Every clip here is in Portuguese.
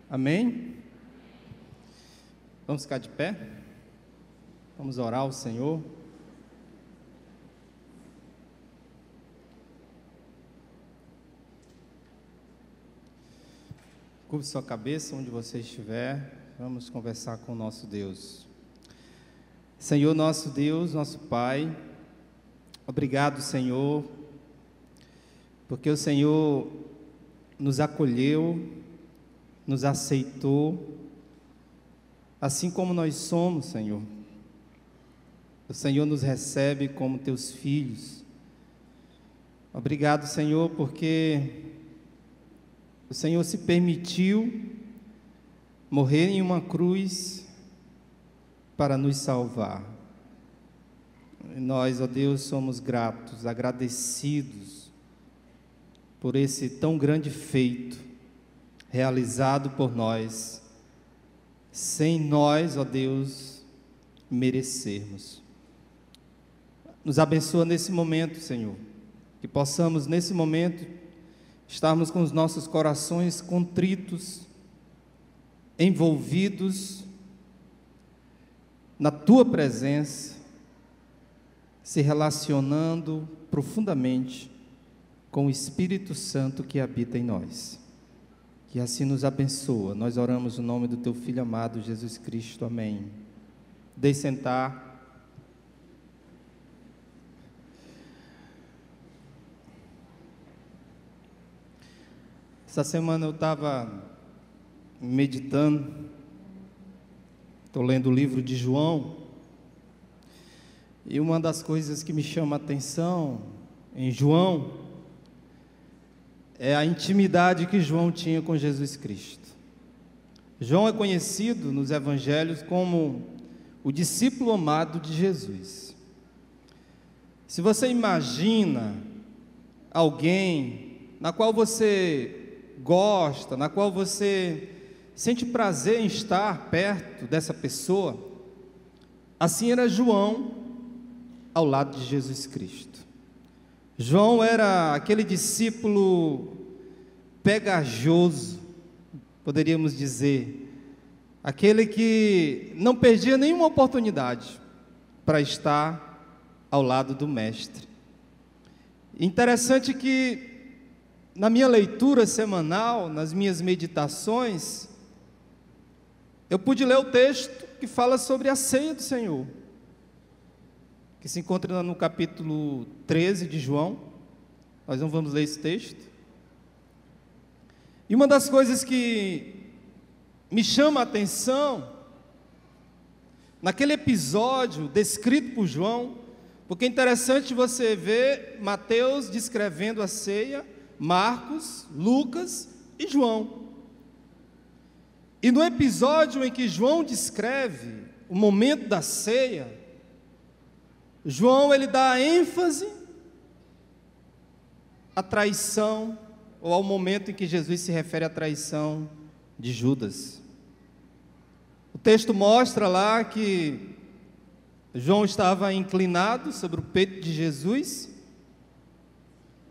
Amém? Vamos ficar de pé? Vamos orar ao Senhor. Curve sua cabeça onde você estiver. Vamos conversar com o nosso Deus. Senhor, nosso Deus, nosso Pai, obrigado, Senhor, porque o Senhor nos acolheu, nos aceitou, assim como nós somos, Senhor. O Senhor nos recebe como teus filhos. Obrigado, Senhor, porque o Senhor se permitiu morrer em uma cruz para nos salvar. E nós, ó Deus, somos gratos, agradecidos por esse tão grande feito realizado por nós, sem nós, ó Deus, merecermos. Nos abençoa nesse momento, Senhor, que possamos nesse momento estarmos com os nossos corações contritos, envolvidos na Tua presença, se relacionando profundamente com o Espírito Santo que habita em nós. Que assim nos abençoa. Nós oramos no nome do Teu Filho amado, Jesus Cristo. Amém. Deixe sentar. Essa semana eu estava meditando, estou lendo o livro de João, e uma das coisas que me chama a atenção em João é a intimidade que João tinha com Jesus Cristo. João é conhecido nos evangelhos como o discípulo amado de Jesus. Se você imagina alguém na qual você gosta, na qual você sente prazer em estar perto dessa pessoa, assim era João ao lado de Jesus Cristo. João era aquele discípulo pegajoso, poderíamos dizer, aquele que não perdia nenhuma oportunidade para estar ao lado do Mestre. Interessante que na minha leitura semanal, nas minhas meditações, eu pude ler o texto que fala sobre a ceia do Senhor, que se encontra no capítulo 13 de João. Nós não vamos ler esse texto. E uma das coisas que me chama a atenção, naquele episódio descrito por João, porque é interessante você ver Mateus descrevendo a ceia, Marcos, Lucas e João. E no episódio em que João descreve o momento da ceia, João ele dá ênfase à traição, ou ao momento em que Jesus se refere à traição de Judas. O texto mostra lá que João estava inclinado sobre o peito de Jesus,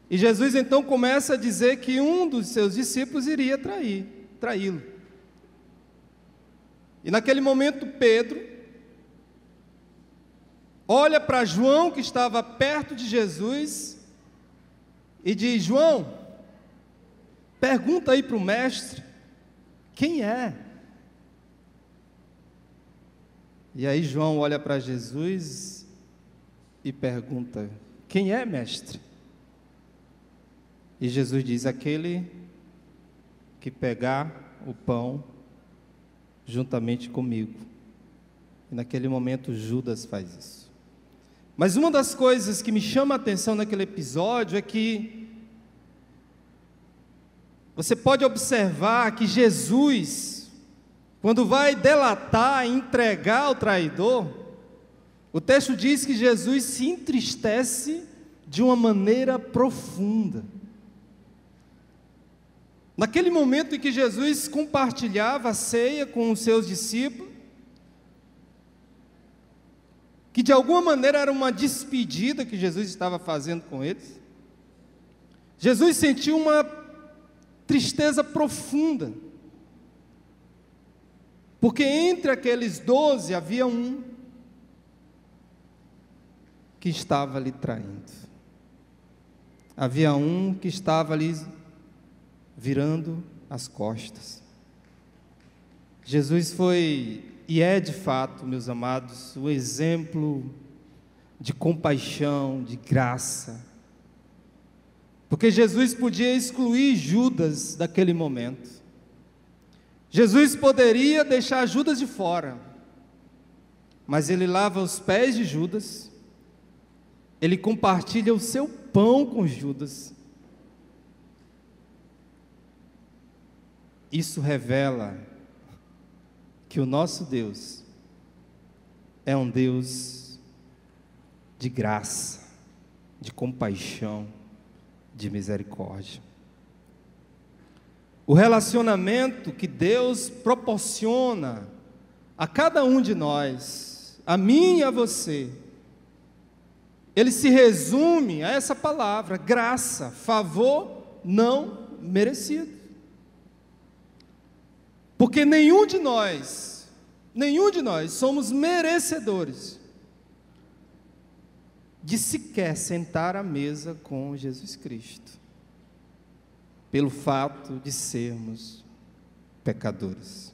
e Jesus então começa a dizer que um dos seus discípulos iria traí-lo. E naquele momento Pedro olha para João, que estava perto de Jesus, e diz: João, pergunta aí para o mestre, quem é? E aí João olha para Jesus e pergunta: quem é, mestre? E Jesus diz: aquele que pegar o pão juntamente comigo. E naquele momento Judas faz isso. Mas uma das coisas que me chama a atenção naquele episódio é que você pode observar que Jesus, quando vai delatar, entregar o traidor, o texto diz que Jesus se entristece de uma maneira profunda. Naquele momento em que Jesus compartilhava a ceia com os seus discípulos, que de alguma maneira era uma despedida que Jesus estava fazendo com eles, Jesus sentiu uma tristeza profunda, Porque entre aqueles 12 havia um que estava lhe traindo. Havia um que estava ali virando as costas. Jesus foi, e é de fato, meus amados, o exemplo de compaixão, de graça. Porque Jesus podia excluir Judas daquele momento. Jesus poderia deixar Judas de fora, mas ele lava os pés de Judas, ele compartilha o seu pão com Judas. Isso revela que o nosso Deus é um Deus de graça, de compaixão, de misericórdia. O relacionamento que Deus proporciona a cada um de nós, a mim e a você, ele se resume a essa palavra: graça, favor não merecido. Porque nenhum de nós somos merecedores de sequer sentar à mesa com Jesus Cristo, pelo fato de sermos pecadores.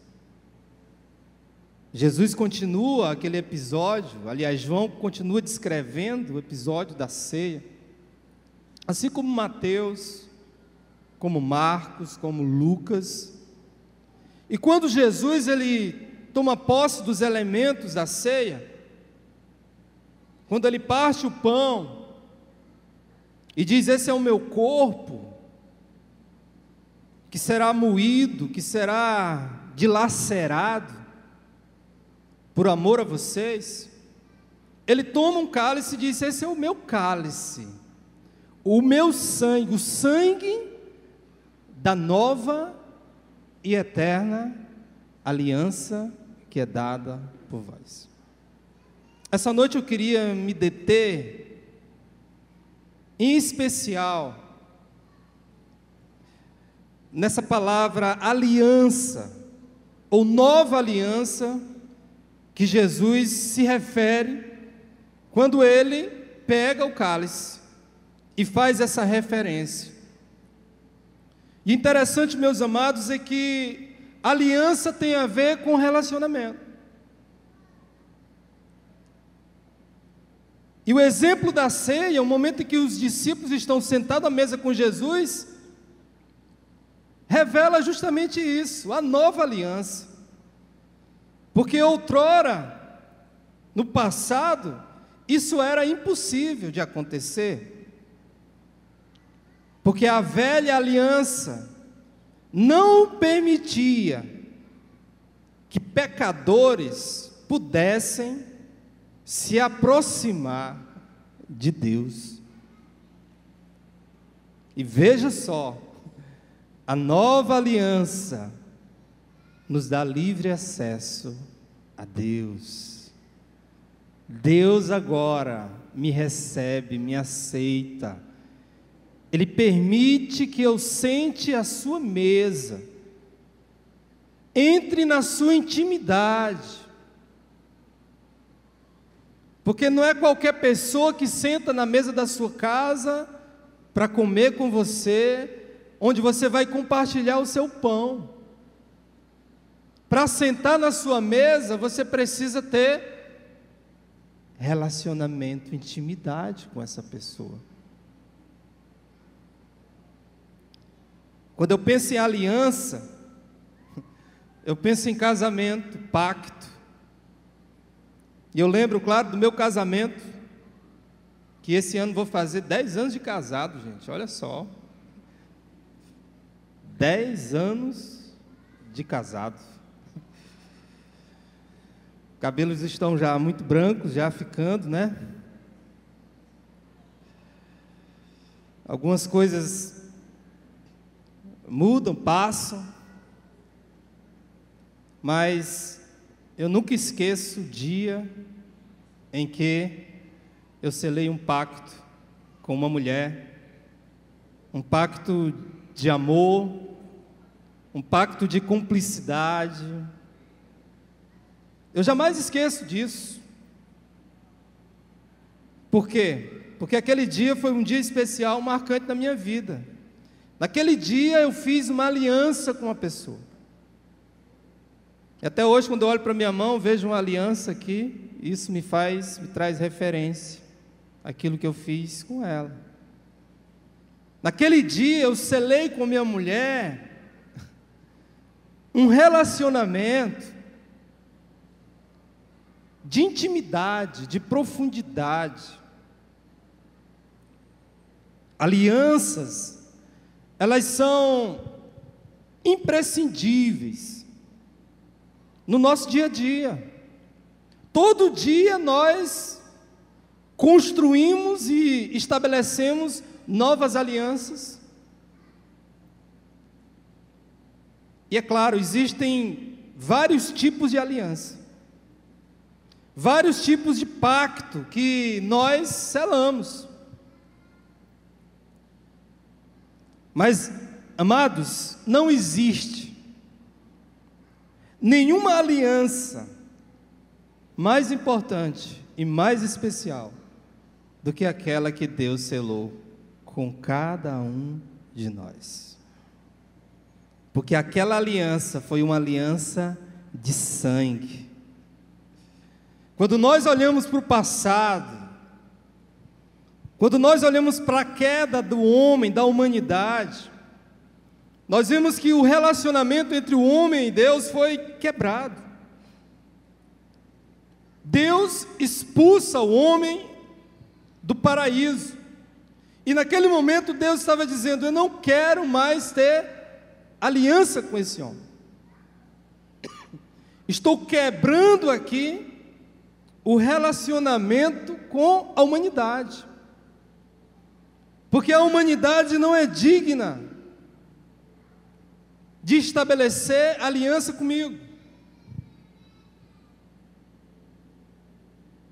Jesus continua aquele episódio, aliás, João continua descrevendo o episódio da ceia, assim como Mateus, como Marcos, como Lucas. E quando Jesus ele toma posse dos elementos da ceia, quando ele parte o pão e diz: esse é o meu corpo, que será moído, que será dilacerado por amor a vocês, ele toma um cálice e diz: esse é o meu cálice, o meu sangue, o sangue da nova e eterna aliança que é dada por vós. Essa noite eu queria me deter, em especial, nessa palavra aliança, ou nova aliança, que Jesus se refere, quando ele pega o cálice, e faz essa referência. E interessante, meus amados, é que aliança tem a ver com relacionamento. E o exemplo da ceia, o momento em que os discípulos estão sentados à mesa com Jesus, revela justamente isso, a nova aliança. Porque outrora, no passado, isso era impossível de acontecer. Porque a velha aliança não permitia que pecadores pudessem se aproximar de Deus. E veja só, a nova aliança nos dá livre acesso a Deus. Deus agora me recebe, me aceita. Ele permite que eu sente à sua mesa, entre na sua intimidade. Porque não é qualquer pessoa que senta na mesa da sua casa para comer com você, onde você vai compartilhar o seu pão. Para sentar na sua mesa, você precisa ter relacionamento, intimidade com essa pessoa. Quando eu penso em aliança, eu penso em casamento, pacto. E eu lembro, claro, do meu casamento, que esse ano vou fazer 10 anos de casado, gente, olha só. 10 anos de casado. Cabelos estão já muito brancos, já ficando, né? Algumas coisas mudam, passam, mas eu nunca esqueço o dia em que eu selei um pacto com uma mulher, um pacto de amor, um pacto de cumplicidade, Eu jamais esqueço disso. Por quê? Porque aquele dia foi um dia especial, marcante na minha vida. Naquele dia eu fiz uma aliança com uma pessoa. E até hoje, quando eu olho para minha mão, vejo uma aliança aqui, isso me traz referência àquilo que eu fiz com ela. Naquele dia eu selei com minha mulher um relacionamento de intimidade, de profundidade. Alianças, elas são imprescindíveis no nosso dia a dia. Todo dia nós construímos e estabelecemos novas alianças. E é claro, existem vários tipos de aliança. Vários tipos de pacto que nós selamos. Mas, amados, não existe nenhuma aliança mais importante e mais especial do que aquela que Deus selou com cada um de nós. Porque aquela aliança foi uma aliança de sangue. Quando nós olhamos para o passado, quando nós olhamos para a queda do homem, da humanidade, nós vemos que o relacionamento entre o homem e Deus foi quebrado. Deus expulsa o homem do paraíso. E naquele momento Deus estava dizendo: eu não quero mais ter aliança com esse homem. Estou quebrando aqui o relacionamento com a humanidade, porque a humanidade não é digna de estabelecer aliança comigo.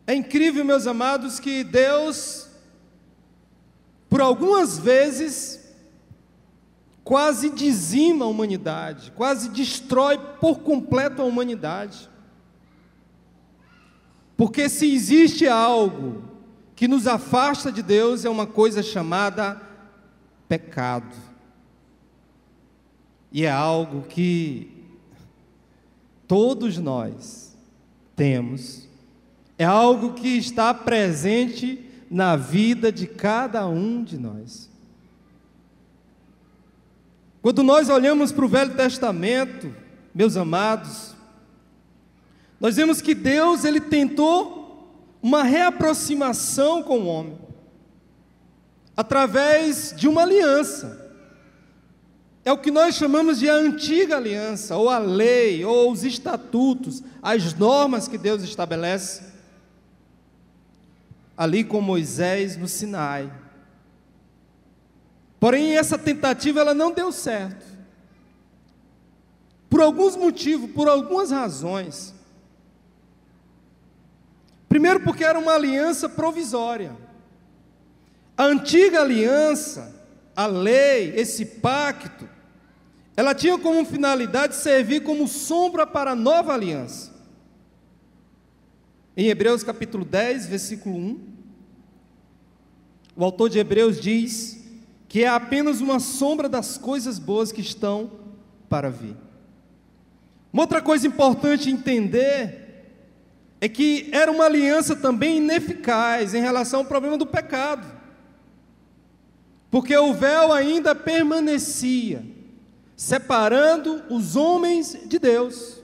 É incrível, meus amados, que Deus, por algumas vezes, quase dizima a humanidade, quase destrói por completo a humanidade. Porque se existe algo que nos afasta de Deus, é uma coisa chamada pecado. E é algo que todos nós temos, é algo que está presente na vida de cada um de nós. Quando nós olhamos para o Velho Testamento, meus amados, nós vemos que Deus, Ele tentou uma reaproximação com o homem, através de uma aliança. É o que nós chamamos de a antiga aliança, ou a lei, ou os estatutos, as normas que Deus estabelece, ali com Moisés no Sinai. Porém, essa tentativa ela não deu certo, por alguns motivos, por algumas razões. Primeiro, porque era uma aliança provisória. A antiga aliança, a lei, esse pacto, ela tinha como finalidade servir como sombra para a nova aliança. Em Hebreus capítulo 10, versículo 1, o autor de Hebreus diz que é apenas uma sombra das coisas boas que estão para vir. Uma outra coisa importante entender é que era uma aliança também ineficaz em relação ao problema do pecado, porque o véu ainda permanecia, separando os homens de Deus.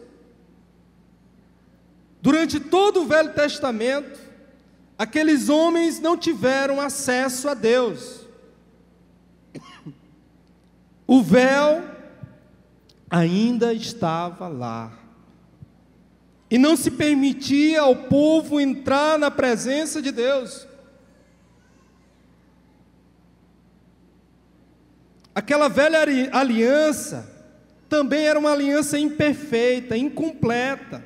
Durante todo o Velho Testamento, aqueles homens não tiveram acesso a Deus. O véu ainda estava lá. E não se permitia ao povo entrar na presença de Deus. Aquela velha aliança também era uma aliança imperfeita, incompleta.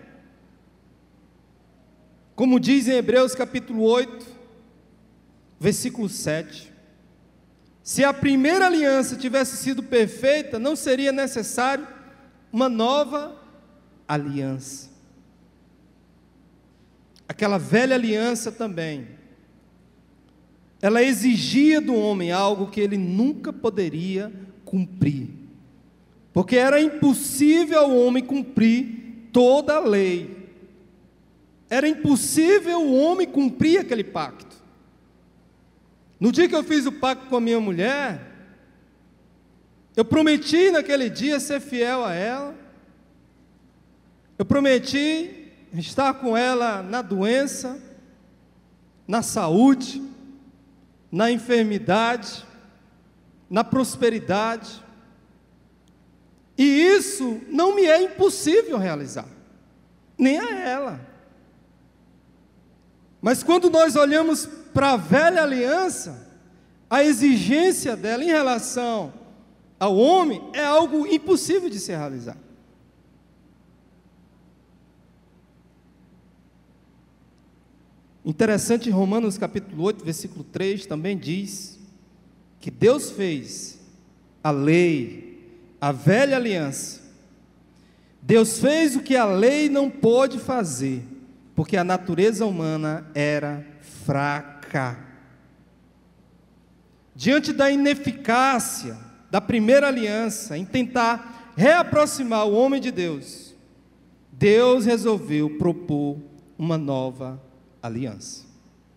Como diz em Hebreus capítulo 8, versículo 7. Se a primeira aliança tivesse sido perfeita, não seria necessário uma nova aliança. aquela velha aliança também, ela exigia do homem algo que ele nunca poderia cumprir, porque era impossível ao homem cumprir toda a lei, era impossível o homem cumprir aquele pacto. No dia que eu fiz o pacto com a minha mulher, eu prometi naquele dia ser fiel a ela, eu prometi estar com ela na doença, na saúde, na enfermidade, na prosperidade, e isso não me é impossível realizar, nem a ela. Mas quando nós olhamos para a velha aliança, a exigência dela em relação ao homem é algo impossível de se realizar. Interessante, em Romanos capítulo 8, versículo 3, também diz que Deus fez a lei, a velha aliança. Deus fez o que a lei não pôde fazer, porque a natureza humana era fraca. Diante da ineficácia da primeira aliança, em tentar reaproximar o homem de Deus, Deus resolveu propor uma nova aliança.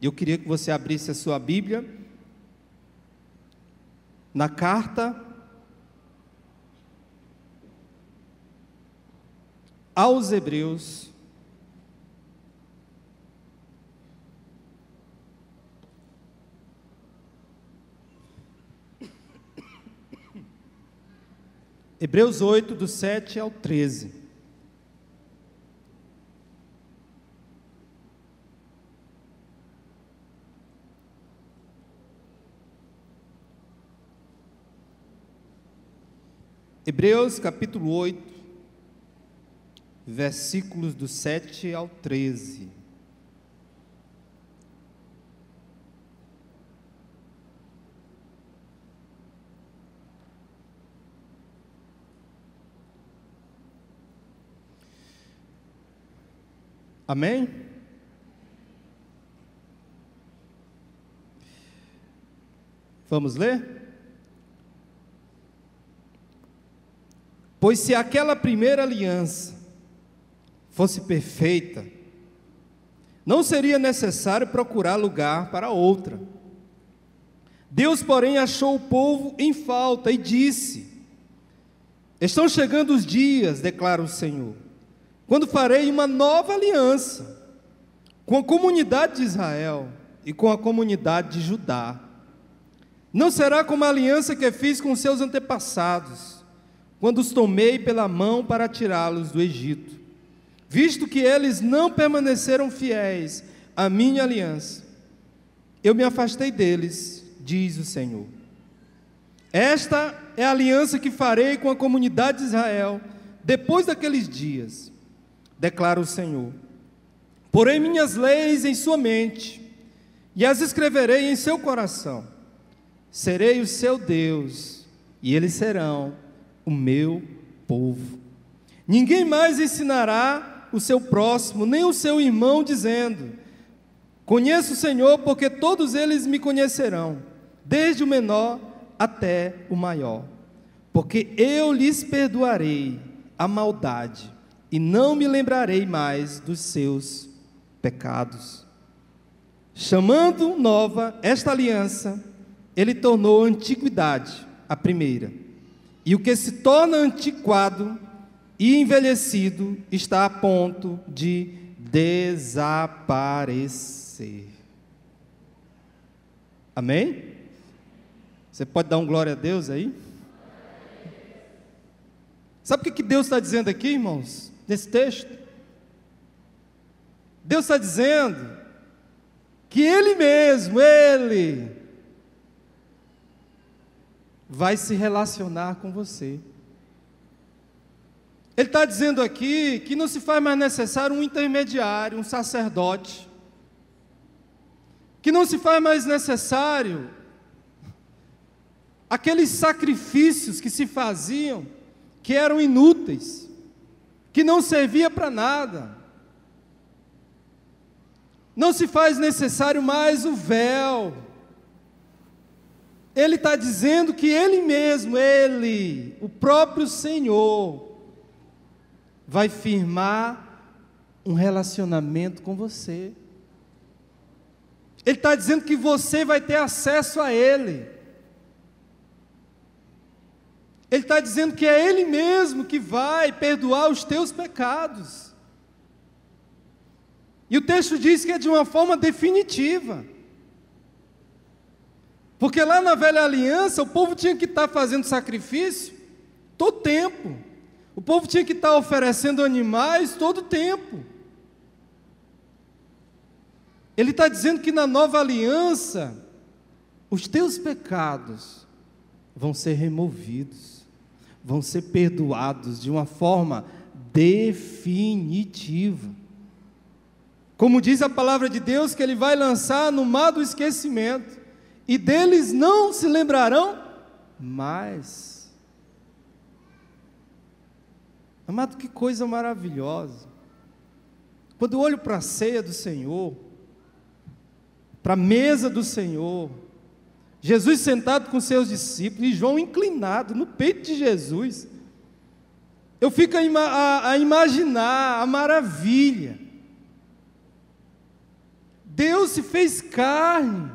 Eu queria que você abrisse a sua Bíblia na carta aos Hebreus, Hebreus 8, do 7 ao 13. Hebreus capítulo 8, versículos do 7 ao 13. Amém? Vamos ler? Pois se aquela primeira aliança fosse perfeita, não seria necessário procurar lugar para outra. Deus, porém, achou o povo em falta e disse: estão chegando os dias, declara o Senhor, quando farei uma nova aliança com a comunidade de Israel e com a comunidade de Judá. Não será como a aliança que fiz com seus antepassados, quando os tomei pela mão para tirá-los do Egito, visto que eles não permaneceram fiéis à minha aliança. Eu me afastei deles, diz o Senhor. Esta é a aliança que farei com a comunidade de Israel depois daqueles dias, declara o Senhor. Porei minhas leis em sua mente e as escreverei em seu coração. Serei o seu Deus e eles serão o meu povo. Ninguém mais ensinará o seu próximo, nem o seu irmão, dizendo: conheço o Senhor, porque todos eles me conhecerão, desde o menor até o maior. Porque eu lhes perdoarei a maldade e não me lembrarei mais dos seus pecados. Chamando nova esta aliança, ele tornou a antiguidade a primeira. E o que se torna antiquado e envelhecido está a ponto de desaparecer. Amém? Você pode dar um glória a Deus aí? Sabe o que Deus está dizendo aqui, irmãos, nesse texto? Deus está dizendo que Ele mesmo, Ele vai se relacionar com você. Ele está dizendo aqui que não se faz mais necessário um intermediário, um sacerdote, que não se faz mais necessário aqueles sacrifícios que se faziam, que eram inúteis, que não servia para nada. Não se faz necessário mais o véu. Ele está dizendo que Ele mesmo, Ele, o próprio Senhor, vai firmar um relacionamento com você. Ele está dizendo que você vai ter acesso a Ele. Ele está dizendo que é Ele mesmo que vai perdoar os teus pecados. E o texto diz que é de uma forma definitiva. Porque lá na velha aliança, o povo tinha que estar fazendo sacrifício todo tempo. O povo tinha que estar oferecendo animais todo tempo. Ele está dizendo que na nova aliança, os teus pecados vão ser removidos, vão ser perdoados de uma forma definitiva. Como diz a palavra de Deus, que Ele vai lançar no mar do esquecimento, e deles não se lembrarão mais. Amado, que coisa maravilhosa. Quando eu olho para a ceia do Senhor, para a mesa do Senhor, Jesus sentado com seus discípulos, e João inclinado no peito de Jesus, eu fico a imaginar a maravilha. Deus se fez carne,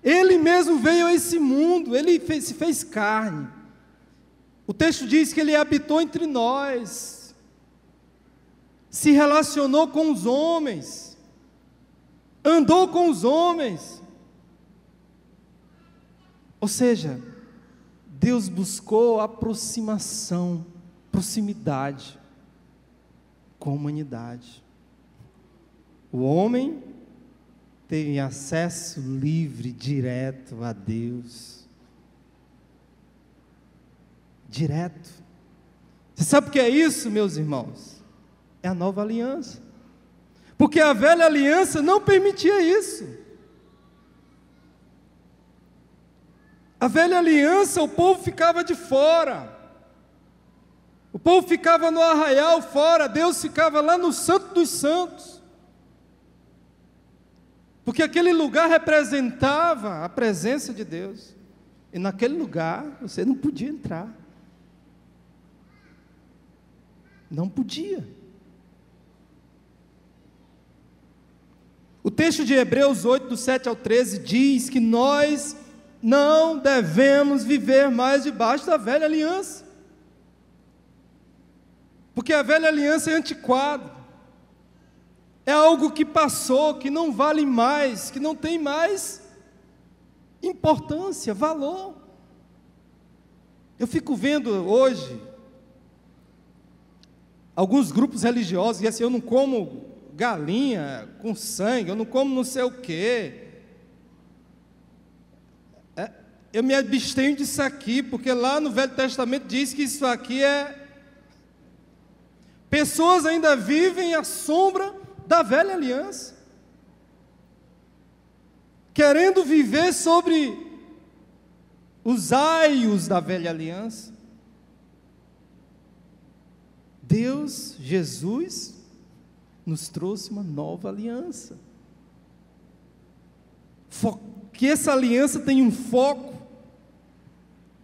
Ele mesmo veio a esse mundo, Ele se fez carne. O texto diz que Ele habitou entre nós, se relacionou com os homens, andou com os homens. Ou seja, Deus buscou aproximação, proximidade com a humanidade. O homem teve acesso livre, direto a Deus. Direto. Você sabe o que é isso, meus irmãos? É a nova aliança. Porque a velha aliança não permitia isso. A velha aliança, o povo ficava de fora. O povo ficava no arraial fora, Deus ficava lá no Santo dos Santos. Porque aquele lugar representava a presença de Deus. E naquele lugar você não podia entrar. Não podia. O texto de Hebreus 8, do 7 ao 13, diz que nós não devemos viver mais debaixo da velha aliança. Porque a velha aliança é antiquada. É algo que passou, que não vale mais, que não tem mais importância, valor. Eu fico vendo hoje alguns grupos religiosos, e assim, eu não como galinha com sangue, eu não como não sei o quê. Eu me abstenho disso aqui, porque lá no Velho Testamento diz que isso aqui é... Pessoas ainda vivem à sombra da velha aliança, querendo viver sobre os aios da velha aliança. Deus, Jesus, nos trouxe uma nova aliança, que essa aliança tem um foco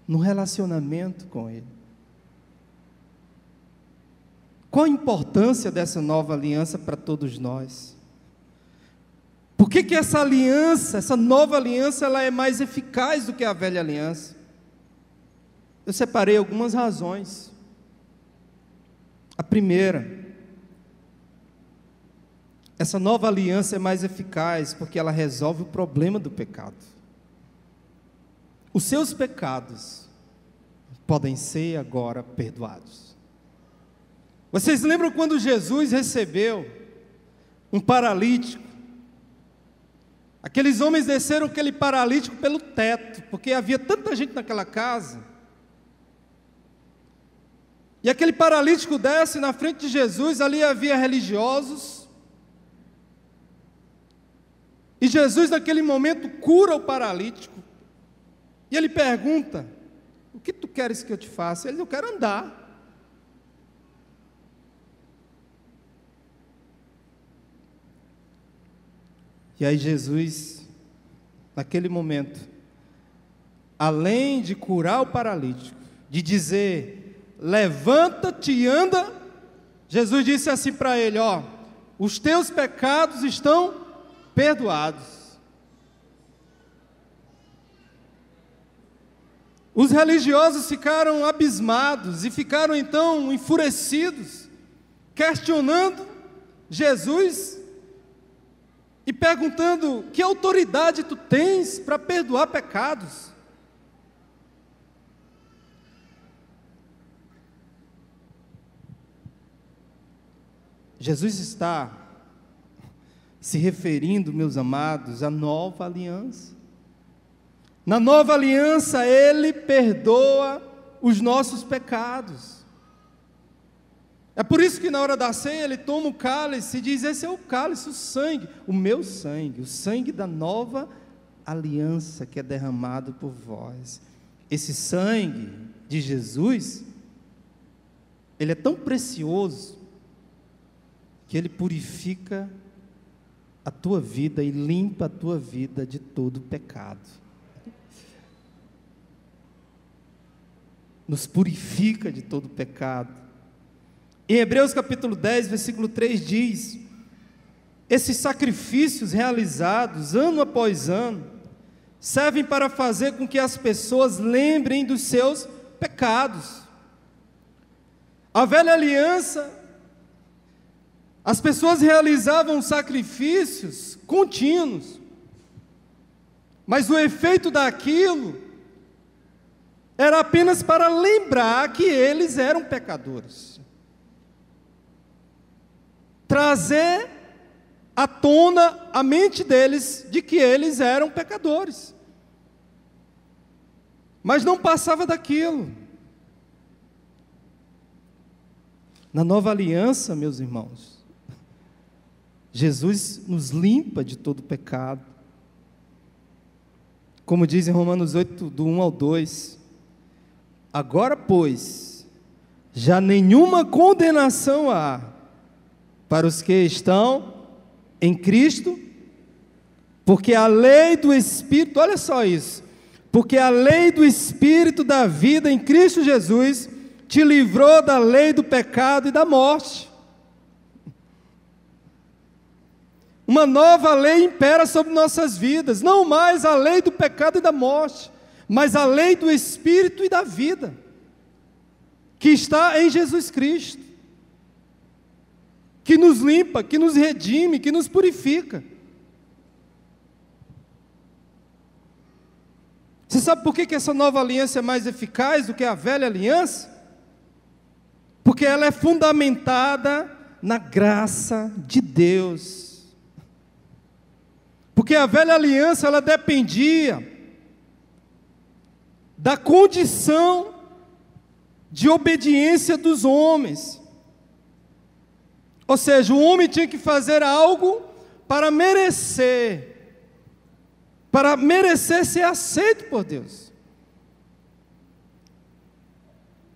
no relacionamento com Ele. Qual a importância dessa nova aliança para todos nós? Por que essa aliança, essa nova aliança, ela é mais eficaz do que a velha aliança? Eu separei algumas razões. A primeira, essa nova aliança é mais eficaz porque ela resolve o problema do pecado. Os seus pecados podem ser agora perdoados. Vocês lembram quando Jesus recebeu um paralítico? Aqueles homens desceram aquele paralítico pelo teto, porque havia tanta gente naquela casa. E aquele paralítico desce na frente de Jesus, ali havia religiosos. E Jesus naquele momento cura o paralítico. E ele pergunta: o que tu queres que eu te faça? Ele: eu quero andar. E aí Jesus, naquele momento, além de curar o paralítico, de dizer, levanta-te e anda, Jesus disse assim para ele, ó, os teus pecados estão perdoados. Os religiosos ficaram abismados e ficaram então enfurecidos, questionando Jesus e perguntando, que autoridade tu tens para perdoar pecados? Jesus está se referindo, meus amados, à nova aliança. Na nova aliança, Ele perdoa os nossos pecados. É por isso que na hora da ceia, Ele toma o cálice e diz, esse é o cálice, o sangue, o meu sangue, o sangue da nova aliança que é derramado por vós. Esse sangue de Jesus, ele é tão precioso, que ele purifica a tua vida e limpa a tua vida de todo pecado. Nos purifica de todo pecado. Em Hebreus capítulo 10, versículo 3 diz, esses sacrifícios realizados ano após ano, servem para fazer com que as pessoas lembrem dos seus pecados. A velha aliança, as pessoas realizavam sacrifícios contínuos, mas o efeito daquilo era apenas para lembrar que eles eram pecadores. Trazer à tona a mente deles de que eles eram pecadores. Mas não passava daquilo. Na nova aliança, meus irmãos, Jesus nos limpa de todo pecado. Como diz em Romanos 8, do 1 ao 2, agora, pois, já nenhuma condenação há para os que estão em Cristo, porque a lei do Espírito, olha só isso, porque a lei do Espírito da vida em Cristo Jesus te livrou da lei do pecado e da morte. Uma nova lei impera sobre nossas vidas, não mais a lei do pecado e da morte, mas a lei do Espírito e da vida, que está em Jesus Cristo, que nos limpa, que nos redime, que nos purifica. Você sabe por que essa nova aliança é mais eficaz do que a velha aliança? Porque ela é fundamentada na graça de Deus. Porque a velha aliança, ela dependia da condição de obediência dos homens. Ou seja, o homem tinha que fazer algo para merecer ser aceito por Deus.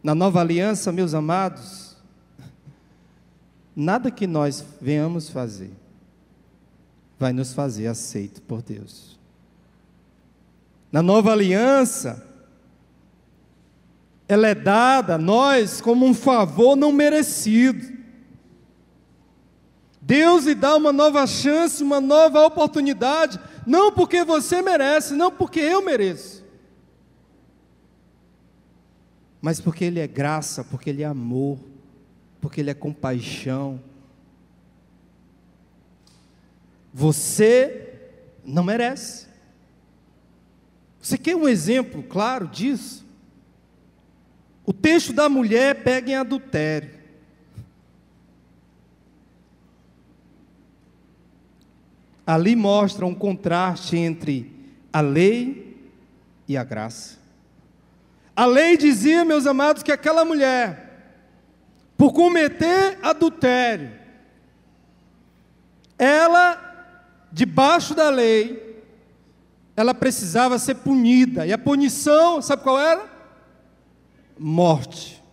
Na nova aliança, meus amados, nada que nós venhamos fazer vai nos fazer aceito por Deus. Na nova aliança, ela é dada a nós como um favor não merecido. Deus lhe dá uma nova chance, uma nova oportunidade, não porque você merece, não porque eu mereço, mas porque Ele é graça, porque Ele é amor, porque Ele é compaixão. Você não merece. Você quer um exemplo claro disso? O texto da mulher pega em adultério. Ali mostra um contraste entre a lei e a graça. A lei dizia, meus amados, que aquela mulher, por cometer adultério, ela, debaixo da lei, ela precisava ser punida. E a punição, sabe qual era? Morte.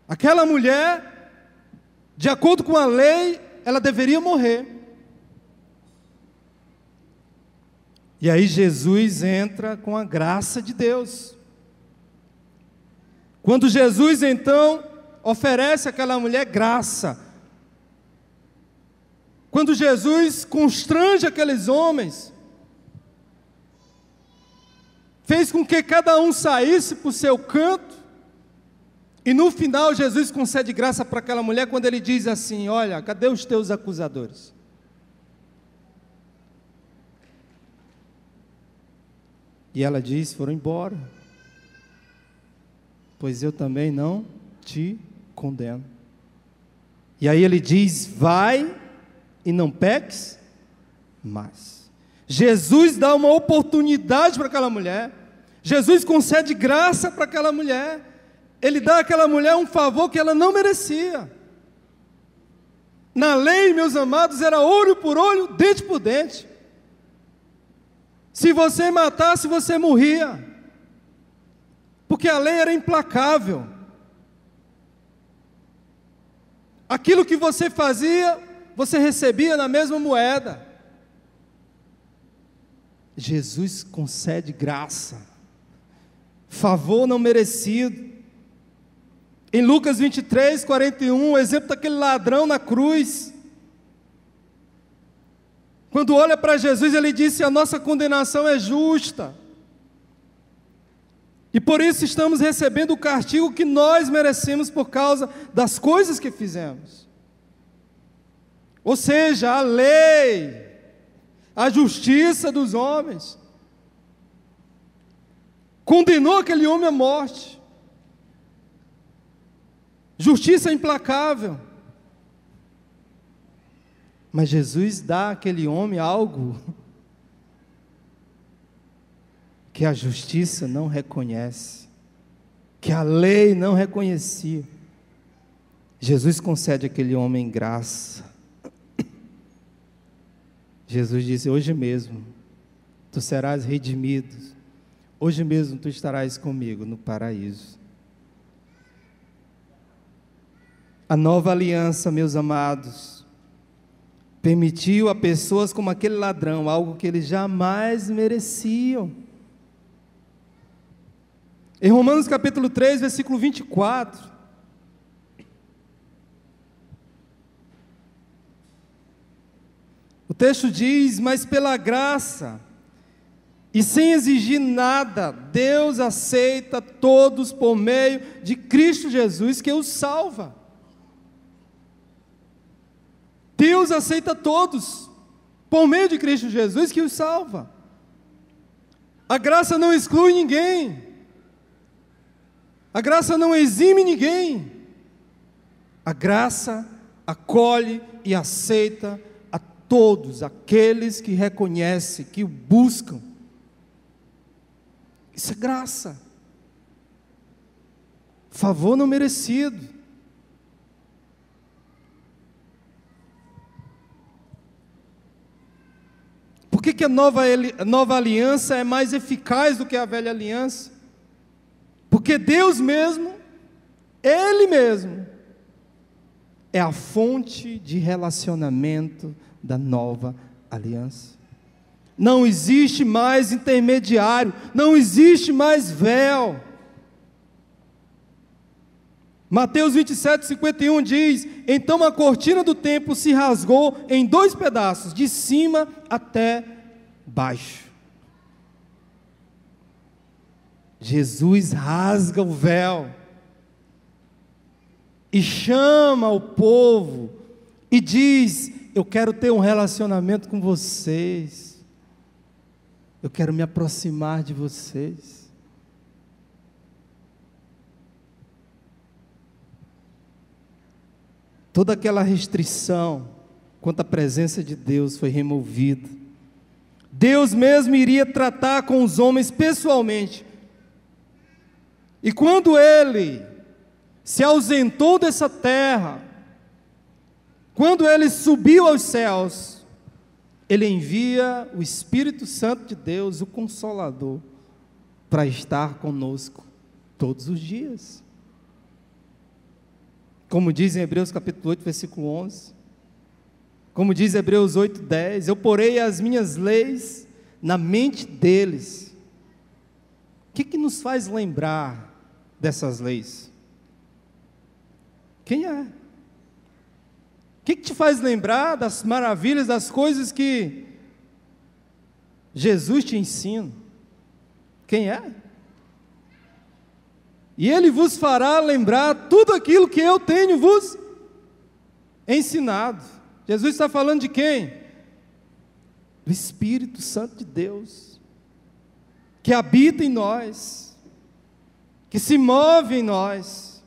Aquela mulher, de acordo com a lei, ela deveria morrer. E aí Jesus entra com a graça de Deus. Quando Jesus então oferece àquela mulher graça, quando Jesus constrange aqueles homens, fez com que cada um saísse para o seu canto, e no final Jesus concede graça para aquela mulher quando ele diz assim: olha, cadê os teus acusadores? E ela diz: foram embora, pois eu também não te condeno. E aí ele diz: vai e não peques mais. Jesus dá uma oportunidade para aquela mulher, Jesus concede graça para aquela mulher, Ele dá àquela mulher um favor que ela não merecia. Na lei, meus amados, era olho por olho, dente por dente. Se você matasse, você morria, porque a lei era implacável. Aquilo que você fazia, você recebia na mesma moeda. Jesus concede graça, favor não merecido. Em Lucas 23, 41, o exemplo daquele ladrão na cruz, quando olha para Jesus, ele disse: a nossa condenação é justa, e por isso estamos recebendo o castigo que nós merecemos por causa das coisas que fizemos. Ou seja, a lei, a justiça dos homens, condenou aquele homem à morte. Justiça implacável. Mas Jesus dá àquele homem algo que a justiça não reconhece, que a lei não reconhecia. Jesus concede àquele homem graça. Jesus disse: hoje mesmo tu serás redimido, hoje mesmo tu estarás comigo no paraíso. A nova aliança, meus amados, permitiu a pessoas como aquele ladrão algo que eles jamais mereciam. Em Romanos capítulo 3, versículo 24, o texto diz: mas pela graça, e sem exigir nada, Deus aceita todos por meio de Cristo Jesus, que os salva. Deus aceita todos, por meio de Cristo Jesus, que os salva. A graça não exclui ninguém, a graça não exime ninguém, a graça acolhe e aceita a todos aqueles que reconhecem, que o buscam. Isso é graça, favor não merecido. Por que a nova aliança é mais eficaz do que a velha aliança? Porque Deus mesmo, Ele mesmo, é a fonte de relacionamento da nova aliança. Não existe mais intermediário, não existe mais véu. Mateus 27, 51 diz: então a cortina do templo se rasgou em 2 pedaços, de cima até baixo. Jesus rasga o véu e chama o povo e diz: eu quero ter um relacionamento com vocês, eu quero me aproximar de vocês. Toda aquela restrição quanto à presença de Deus foi removida. Deus mesmo iria tratar com os homens pessoalmente. E quando Ele se ausentou dessa terra, quando Ele subiu aos céus, Ele envia o Espírito Santo de Deus, o Consolador, para estar conosco todos os dias. Como diz em Hebreus capítulo 8, versículo 11, como diz Hebreus 8, 10, eu porei as minhas leis na mente deles. O que nos faz lembrar dessas leis? Quem é? O que te faz lembrar das maravilhas, das coisas que Jesus te ensina? Quem é? E Ele vos fará lembrar tudo aquilo que eu tenho vos ensinado. Jesus está falando de quem? Do Espírito Santo de Deus, que habita em nós, que se move em nós.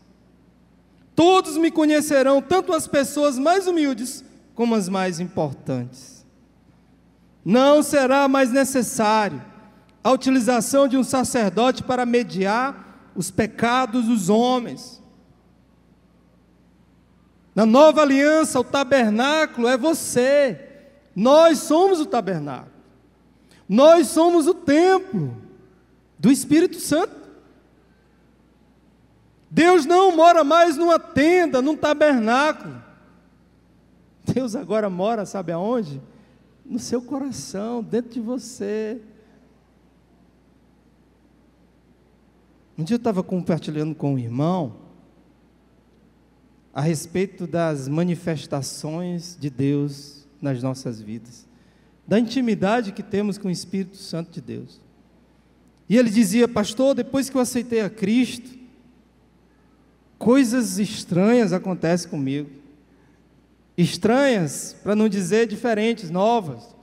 Todos me conhecerão, tanto as pessoas mais humildes como as mais importantes. Não será mais necessário a utilização de um sacerdote para mediar os pecados dos homens. Na nova aliança, o tabernáculo é você. Nós somos o tabernáculo. Nós somos o templo do Espírito Santo. Deus não mora mais numa tenda, num tabernáculo. Deus agora mora, sabe aonde? No seu coração, dentro de você. Um dia eu estava compartilhando com um irmão a respeito das manifestações de Deus nas nossas vidas, da intimidade que temos com o Espírito Santo de Deus. E ele dizia: pastor, depois que eu aceitei a Cristo, coisas estranhas acontecem comigo. Estranhas, para não dizer diferentes, novas.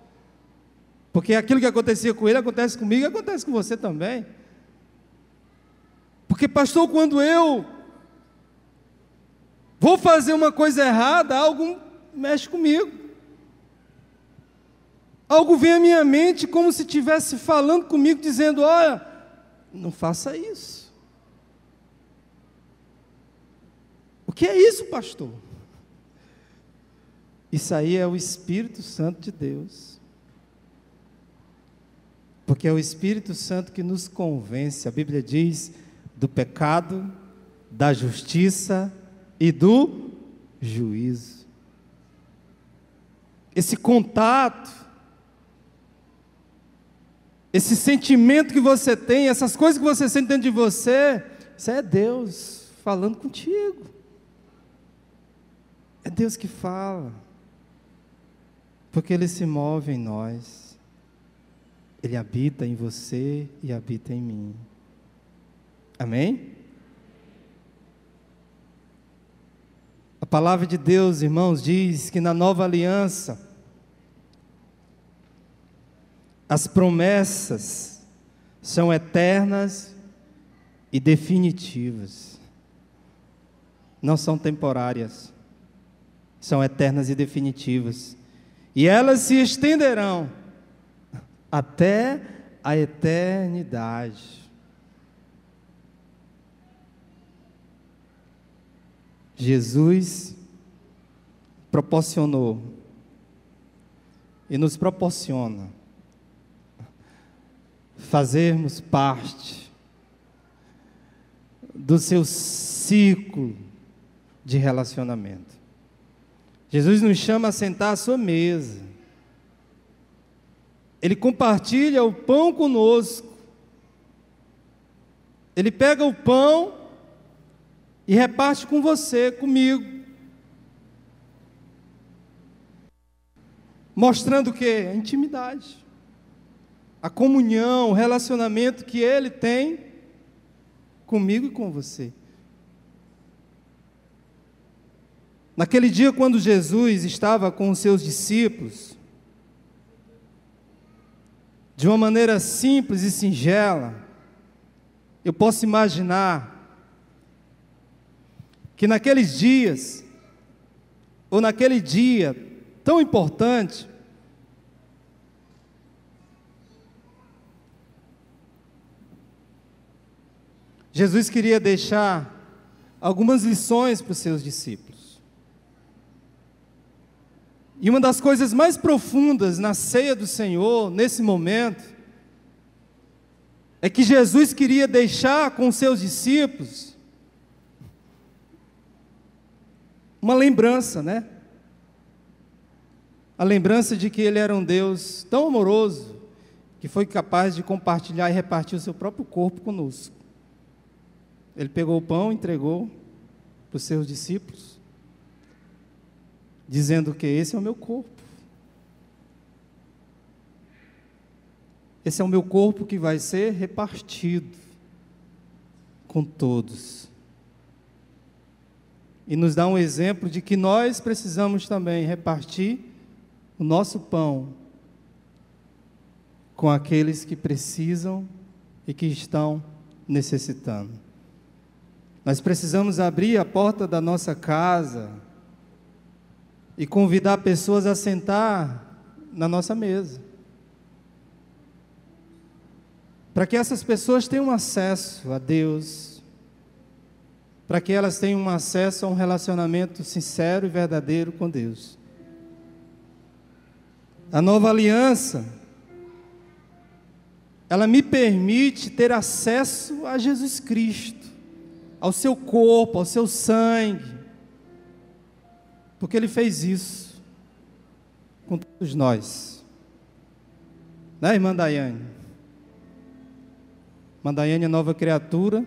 Porque aquilo que acontecia com ele acontece comigo e acontece com você também. Porque, pastor, quando eu vou fazer uma coisa errada, algo mexe comigo. Algo vem à minha mente como se estivesse falando comigo, dizendo: olha, não faça isso. O que é isso, pastor? Isso aí é o Espírito Santo de Deus. Porque é o Espírito Santo que nos convence. A Bíblia diz do pecado, da justiça e do juízo. Esse contato, esse sentimento que você tem, essas coisas que você sente dentro de você, isso é Deus falando contigo. É Deus que fala, porque Ele se move em nós. Ele habita em você e habita em mim. Amém? A palavra de Deus, irmãos, diz que na nova aliança, as promessas são eternas e definitivas. Não são temporárias, são eternas e definitivas. E elas se estenderão até a eternidade. Jesus proporcionou e nos proporciona fazermos parte do seu ciclo de relacionamento. Jesus nos chama a sentar à sua mesa. Ele compartilha o pão conosco. Ele pega o pão e reparte com você, comigo. Mostrando o quê? A intimidade, a comunhão, o relacionamento que Ele tem comigo e com você. Naquele dia, quando Jesus estava com os seus discípulos, de uma maneira simples e singela, eu posso imaginar que naqueles dias, ou naquele dia tão importante, Jesus queria deixar algumas lições para os seus discípulos. E uma das coisas mais profundas na ceia do Senhor, nesse momento, é que Jesus queria deixar com os seus discípulos uma lembrança, né? A lembrança de que Ele era um Deus tão amoroso, que foi capaz de compartilhar e repartir o seu próprio corpo conosco. Ele pegou o pão, entregou para os seus discípulos, dizendo que esse é o meu corpo. Esse é o meu corpo que vai ser repartido com todos. E nos dá um exemplo de que nós precisamos também repartir o nosso pão com aqueles que precisam e que estão necessitando. Nós precisamos abrir a porta da nossa casa e convidar pessoas a sentar na nossa mesa, para que essas pessoas tenham acesso a Deus, para que elas tenham acesso a um relacionamento sincero e verdadeiro com Deus. A nova aliança, ela me permite ter acesso a Jesus Cristo, ao seu corpo, ao seu sangue, porque Ele fez isso com todos nós. Né, irmã Daiane? Irmã Daiane é nova criatura,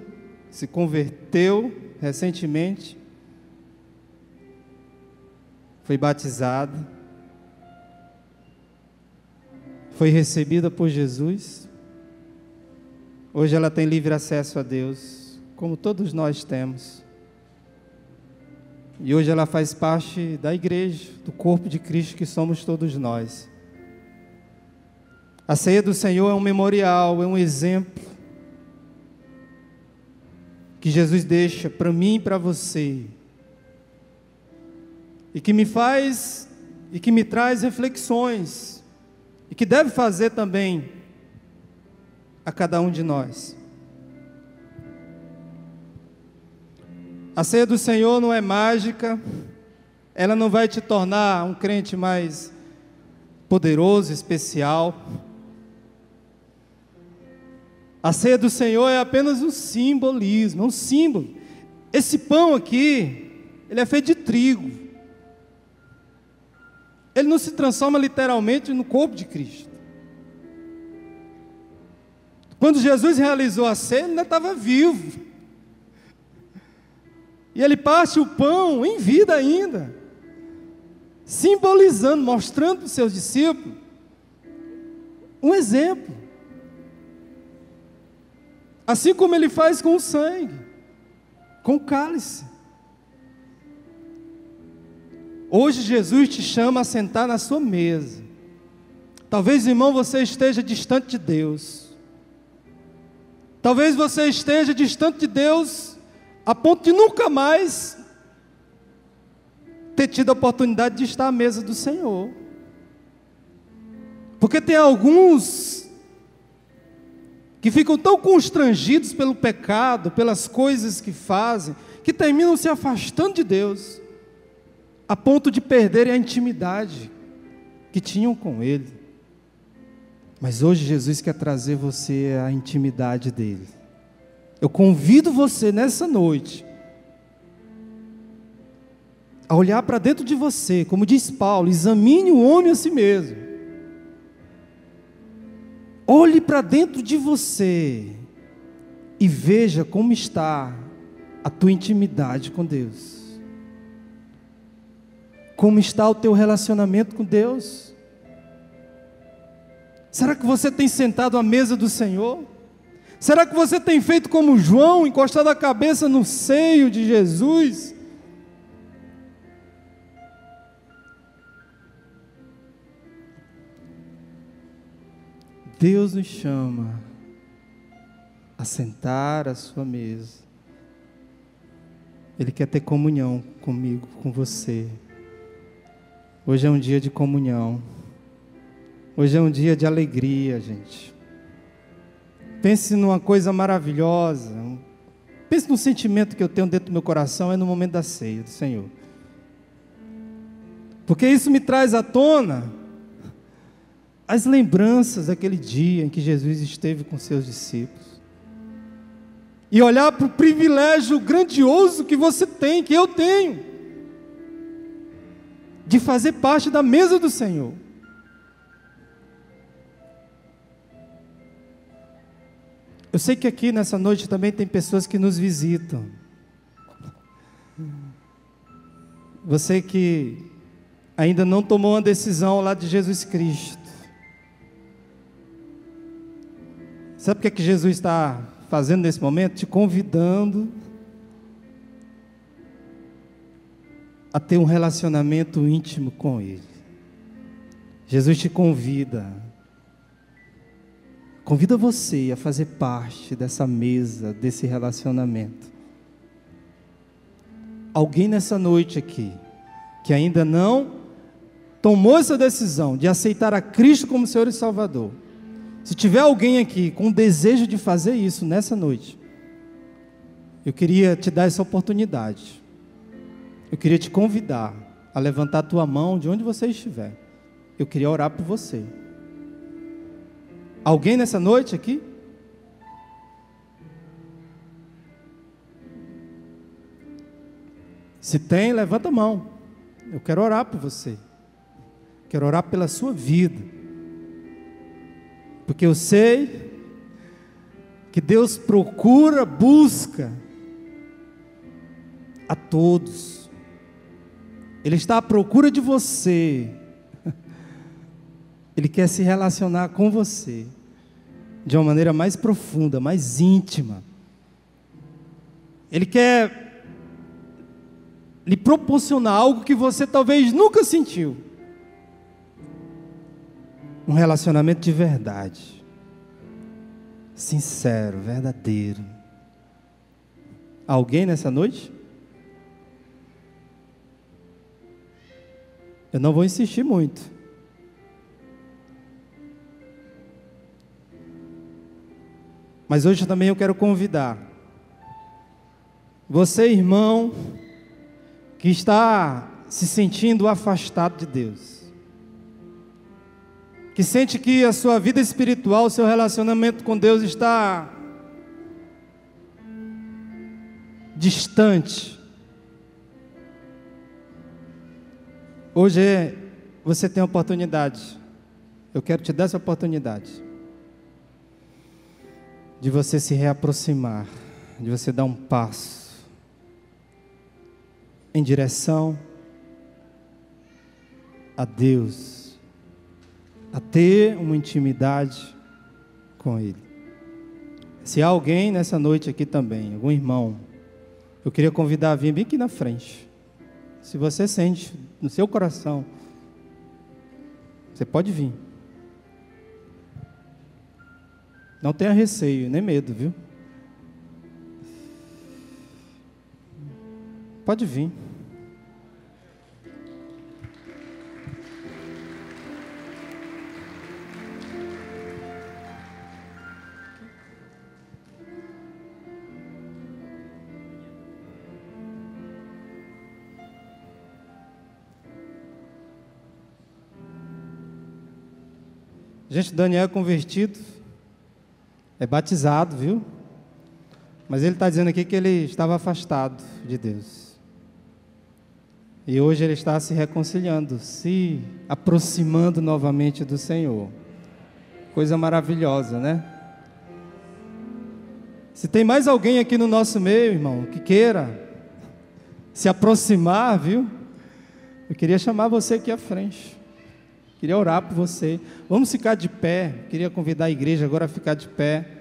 se converteu recentemente, foi batizada, foi recebida por Jesus. Hoje ela tem livre acesso a Deus, como todos nós temos. E hoje ela faz parte da igreja, do corpo de Cristo que somos todos nós. A ceia do Senhor é um memorial, é um exemplo que Jesus deixa para mim e para você, e que me faz e que me traz reflexões, e que deve fazer também a cada um de nós. A ceia do Senhor não é mágica, ela não vai te tornar um crente mais poderoso, especial. A ceia do Senhor é apenas um simbolismo, é um símbolo. Esse pão aqui, ele é feito de trigo. Ele não se transforma literalmente no corpo de Cristo. Quando Jesus realizou a ceia, ele ainda estava vivo. E ele parte o pão em vida ainda, simbolizando, mostrando para os seus discípulos um exemplo. Assim como ele faz com o sangue, com o cálice. Hoje Jesus te chama a sentar na sua mesa. Talvez, irmão, você esteja distante de Deus. Talvez você esteja distante de Deus a ponto de nunca mais ter tido a oportunidade de estar à mesa do Senhor. Porque tem alguns que ficam tão constrangidos pelo pecado, pelas coisas que fazem, que terminam se afastando de Deus, a ponto de perderem a intimidade que tinham com Ele. Mas hoje Jesus quer trazer você à intimidade dEle. Eu convido você nessa noite a olhar para dentro de você, como diz Paulo, examine o homem a si mesmo. Olhe para dentro de você e veja como está a tua intimidade com Deus. Como está o teu relacionamento com Deus? Será que você tem sentado à mesa do Senhor? Será que você tem feito como João, encostado a cabeça no seio de Jesus? Deus nos chama a sentar à sua mesa. Ele quer ter comunhão comigo, com você. Hoje é um dia de comunhão. Hoje é um dia de alegria, gente. Pense numa coisa maravilhosa. Pense no sentimento que eu tenho dentro do meu coração, é no momento da ceia do Senhor. Porque isso me traz à tona as lembranças daquele dia em que Jesus esteve com seus discípulos. E olhar para o privilégio grandioso que você tem, que eu tenho, de fazer parte da mesa do Senhor. Eu sei que aqui nessa noite também tem pessoas que nos visitam. Você que ainda não tomou uma decisão ao lado de Jesus Cristo. Sabe o que é que Jesus está fazendo nesse momento? Te convidando a ter um relacionamento íntimo com Ele. Jesus te convida você a fazer parte dessa mesa, desse relacionamento. Alguém nessa noite aqui, que ainda não tomou essa decisão de aceitar a Cristo como Senhor e Salvador, se tiver alguém aqui com desejo de fazer isso nessa noite, eu queria te dar essa oportunidade. Eu queria te convidar a levantar a tua mão de onde você estiver. Eu queria orar por você. Alguém nessa noite aqui? Se tem, levanta a mão. Eu quero orar por você. Quero orar pela sua vida. Porque eu sei que Deus procura, busca a todos. Ele está à procura de você. Ele quer se relacionar com você de uma maneira mais profunda, mais íntima. Ele quer lhe proporcionar algo que você talvez nunca sentiu. Um relacionamento de verdade, sincero, verdadeiro. Alguém nessa noite? Eu não vou insistir muito. Mas hoje também eu quero convidar você, irmão, que está se sentindo afastado de Deus, que sente que a sua vida espiritual, o seu relacionamento com Deus está distante. Hoje você tem a oportunidade, eu quero te dar essa oportunidade de você se reaproximar, de você dar um passo em direção a Deus, a ter uma intimidade com Ele. Se há alguém nessa noite aqui também, algum irmão, eu queria convidar a vir bem aqui na frente. Se você sente no seu coração, você pode vir. Não tenha receio, nem medo, viu? Pode vir. Gente, Daniel é convertido, é batizado, viu? Mas ele está dizendo aqui que ele estava afastado de Deus. E hoje ele está se reconciliando, se aproximando novamente do Senhor. Coisa maravilhosa, né? Se tem mais alguém aqui no nosso meio, irmão, que queira se aproximar, viu? Eu queria chamar você aqui à frente. Queria orar por você. Vamos ficar de pé. Queria convidar a igreja agora a ficar de pé.